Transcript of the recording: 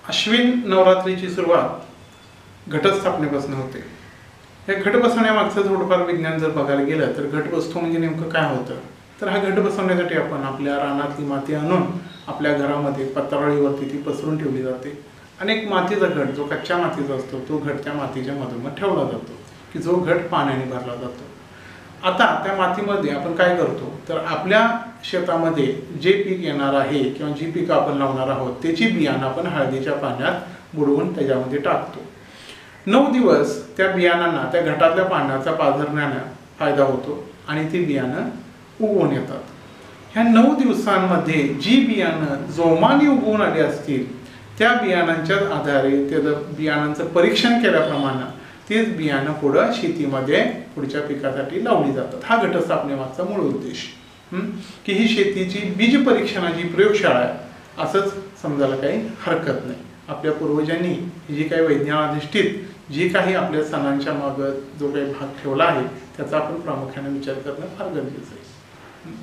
अश्विन नवरात्रीची सुरुवात घटस्थापनेपासून होते। या घट बसवण्यामागचं थोडंफार विज्ञान जर बघायला गेलं तर घट बसतो म्हणजे नेमकं काय होतं, तर हा घट बसवण्यासाठी आपण आपल्या रानातली माती आणून आपल्या घरामध्ये पत्रावळीवरती ती पसरून ठेवली जाते। अनेक मातीचा घट जो कच्च्या मातीचा असतो तो घट त्या मातीच्या मधोमध ठेवला जातो की जो घट पाण्याने भरला जातो। आता त्या मातीमध्ये आपण काय करतो तर आपल्या शेतामध्ये जे पीक येणार आहे किंवा जी पीक आपण लावणार आहोत त्याची बियाणं आपण हळदीच्या पाण्यात बुडवून त्याच्यामध्ये टाकतो। 9 दिवस त्या बियाणांना त्या घटातल्या पाण्याचा पाझरण्याने फायदा होतो आणि ती बियाणं उगवून येतात। ह्या 9 दिवसांमध्ये जी बियाणं जोमाने उगवून आली असतील त्या बियाणांच्या आधारे त्या बियाणांचं परीक्षण केल्याप्रमाणे तेच बियाणं पुढे शेतीमध्ये पुढच्या पिकासाठी लावली जातात। हा घटस्थापनेमागचा मूळ उद्देश की ही शेतीची बीज परीक्षणाची प्रयोगशाळा आहे असंच समजायला काही हरकत नाही। आपल्या पूर्वजांनी जी काही वैज्ञानिक जी काही आपल्या सणांच्या मागे जो काही भाग ठेवला आहे त्याचा आपण प्रामुख्याने विचार करणं फार गरजेचं आहे।